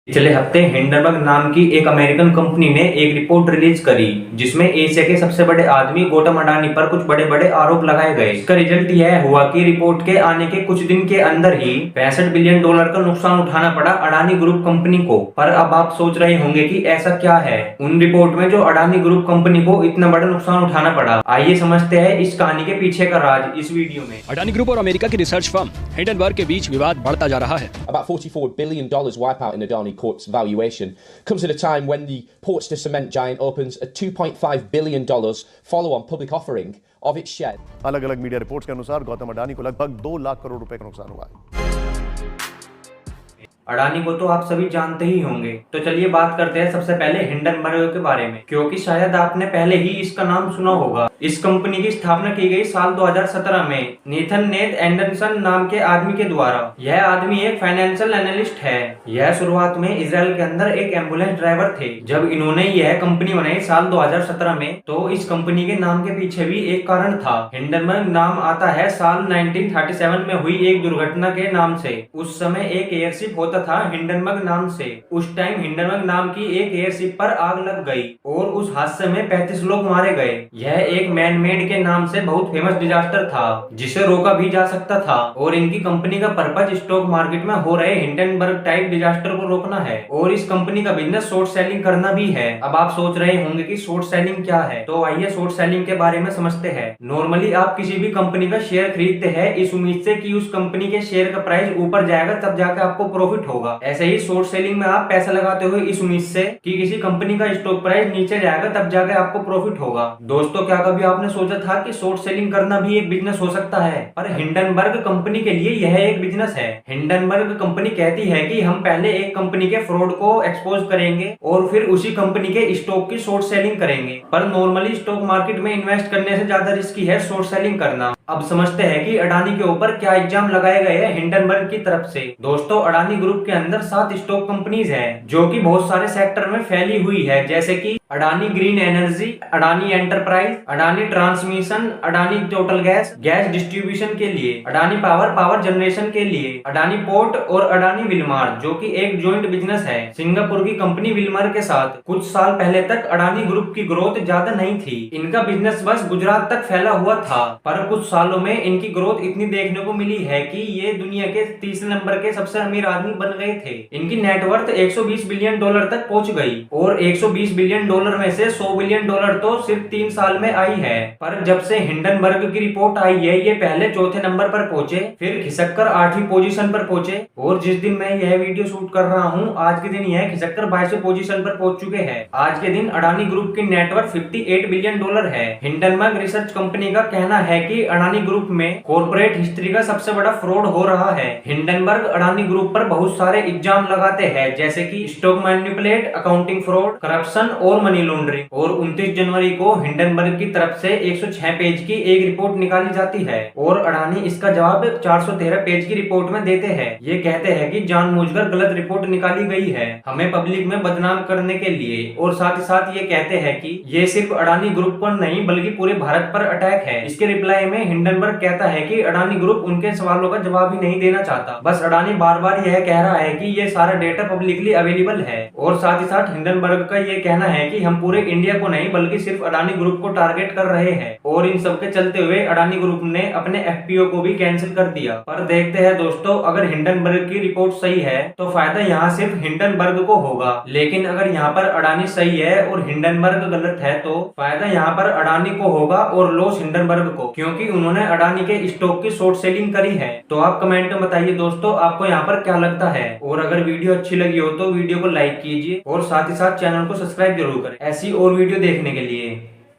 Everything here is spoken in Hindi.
पिछले हफ्ते हिंडनबर्ग नाम की एक अमेरिकन कंपनी ने एक रिपोर्ट रिलीज करी जिसमें एशिया के सबसे बड़े आदमी गौतम अडानी पर कुछ बड़े बड़े आरोप लगाए गए। इसका रिजल्ट यह हुआ कि रिपोर्ट के आने के कुछ दिन के अंदर ही $65 बिलियन का नुकसान उठाना पड़ा अडानी ग्रुप कंपनी को। पर अब आप सोच रहे होंगे कि ऐसा क्या है उन रिपोर्ट में जो अडानी ग्रुप कंपनी को इतना बड़ा नुकसान उठाना पड़ा। आइए समझते हैं इस कहानी के पीछे का राज इस वीडियो में। अडानी ग्रुप और अमेरिका की रिसर्च फर्म हिंडनबर्ग के बीच विवाद बढ़ता जा रहा है। About $44 billion wipeout in Adani Corp's valuation comes at a time when the Portster cement giant opens a $2.5 billion follow-on public offering of its shares. अलग अलग मीडिया रिपोर्ट्स के अनुसार गौतम अडानी को लगभग 2 लाख करोड़ रुपए का नुकसान हुआ है। अडानी को तो आप सभी जानते ही होंगे, तो चलिए बात करते हैं सबसे पहले हिंडनबर्ग के बारे में, क्योंकि शायद आपने पहले ही इसका नाम सुना होगा। इस कंपनी की स्थापना की गई साल 2017 में नेथन नेथ एंडरसन नाम के आदमी के द्वारा। यह आदमी एक फाइनेंशियल एनालिस्ट है। यह शुरुआत में इजराइल के अंदर एक एम्बुलेंस ड्राइवर थे। जब इन्होंने यह कंपनी बनाई साल 2017 में, तो इस कंपनी के नाम के पीछे भी एक कारण था। हिंडनबर्ग नाम आता है साल 1937 में हुई एक दुर्घटना के नाम से। उस समय एक एयरशिप होता था हिंडनबर्ग नाम से। उस टाइम हिंडनबर्ग नाम की एक एयरशिप पर आग लग गई और उस हादसे में 35 लोग मारे गए। यह एक मैन मेड के नाम से बहुत फेमस डिजास्टर था जिसे रोका भी जा सकता था, और इनकी कंपनी का पर्पज स्टॉक मार्केट में हो रहे हिंडनबर्ग टाइप डिजास्टर को रोकना है, और इस कंपनी का बिजनेस शॉर्ट सेलिंग करना भी है। अब आप सोच रहे होंगे कि शॉर्ट सेलिंग क्या है, तो आइए शॉर्ट सेलिंग के बारे में समझते हैं। नॉर्मली आप किसी भी कंपनी का शेयर खरीदते हैं इस उम्मीद से कि उस कंपनी के शेयर का प्राइस ऊपर जाएगा, तब जाकर आपको प्रॉफिट होगा। ऐसे ही शॉर्ट सेलिंग में आप पैसा लगाते हो इस उम्मीद से कि किसी कंपनी का स्टॉक प्राइस नीचे जाएगा, तब जाकर आपको प्रॉफिट होगा। दोस्तों, क्या कभी आपने सोचा था कि शॉर्ट सेलिंग करना भी एक बिजनेस हो सकता है? पर हिंडनबर्ग कंपनी के लिए यह एक बिजनेस है। हिंडनबर्ग कंपनी कहती है कि हम पहले एक कंपनी के फ्रॉड को एक्सपोज करेंगे और फिर उसी कंपनी के स्टॉक की शॉर्ट सेलिंग करेंगे। पर नॉर्मली स्टॉक मार्केट में इन्वेस्ट करने से ज्यादा रिस्की है शॉर्ट सेलिंग करना। अब समझते हैं कि अडानी के ऊपर क्या इल्जाम लगाए गए हैं हिंडनबर्ग की तरफ से। दोस्तों, अडानी ग्रुप के अंदर 7 स्टॉक कंपनीज हैं जो कि बहुत सारे सेक्टर में फैली हुई है, जैसे कि Adani green energy, Adani enterprise, Adani transmission, Adani total gas, gas distribution के लिए, अडानी पावर, पावर जनरेशन के लिए, अडानी पोर्ट और अडानी विलमार जो कि एक जॉइंट बिजनेस है सिंगापुर की कंपनी विलमार के साथ। कुछ साल पहले तक अडानी ग्रुप की ग्रोथ ज्यादा नहीं थी। इनका बिजनेस बस गुजरात तक फैला हुआ था, पर कुछ सालों में इनकी ग्रोथ इतनी देखने को मिली है कि ये दुनिया के 30 नंबर के सबसे अमीर आदमी बन गए थे। इनकी नेटवर्थ $120 बिलियन तक पहुंच गई, और $120 बिलियन में से $100 बिलियन तो सिर्फ 3 साल में आई है। पर जब से हिंडनबर्ग की रिपोर्ट आई है, ये पहले चौथे नंबर पर पहुंचे, फिर खिसककर 8वीं पोजीशन पर पहुंचे, और जिस दिन मैं यह वीडियो शूट कर रहा हूं आज के दिन यह खिसककर 22वीं पोजीशन पर पहुंच चुके हैं। आज के दिन अडानी ग्रुप की नेटवर्थ $58 बिलियन है। हिंडनबर्ग रिसर्च कंपनी का कहना है कि अडानी ग्रुप में कॉर्पोरेट हिस्ट्री का सबसे बड़ा फ्रॉड हो रहा है। हिंडनबर्ग अडानी ग्रुप पर बहुत सारे इल्जाम लगाते हैं, जैसे कि stock manipulate, accounting fraud, corruption और मनी लॉन्ड्रिंग। और 29 जनवरी को हिंडनबर्ग की तरफ से 106 पेज की एक रिपोर्ट निकाली जाती है, और अडानी इसका जवाब 413 पेज की रिपोर्ट में देते हैं। ये कहते हैं कि जानबूझकर गलत रिपोर्ट निकाली गई है हमें पब्लिक में बदनाम करने के लिए, और साथ ही साथ ये कहते हैं कि ये सिर्फ अडानी ग्रुप पर नहीं बल्कि पूरे भारत पर अटैक है। इसके रिप्लाई में हिंडनबर्ग कहता है कि अडानी ग्रुप उनके सवालों का जवाब ही नहीं देना चाहता, बस अडानी बार बार यह कह रहा है कि ये सारा डेटा पब्लिकली अवेलेबल है। और साथ ही साथ हिंडनबर्ग का ये कहना है कि हम पूरे इंडिया को नहीं बल्कि सिर्फ अडानी ग्रुप को टारगेट कर रहे हैं, और इन सब के चलते हुए अडानी ग्रुप ने अपने एफपीओ को भी कैंसिल कर दिया। पर देखते हैं दोस्तों, अगर हिंडनबर्ग की रिपोर्ट सही है तो फायदा यहाँ सिर्फ हिंडनबर्ग को होगा, लेकिन अगर यहाँ पर अडानी सही है और हिंडनबर्ग गलत है तो फायदा यहाँ पर अडानी को होगा और लॉस हिंडनबर्ग को, क्योंकि उन्होंने अडानी के स्टॉक की शॉर्ट सेलिंग करी है। तो आप कमेंट में बताइए दोस्तों, आपको यहाँ पर क्या लगता है, और अगर वीडियो अच्छी लगी हो तो वीडियो को लाइक कीजिए और साथ ही साथ चैनल को सब्सक्राइब जरूर करें ऐसी और वीडियो देखने के लिए।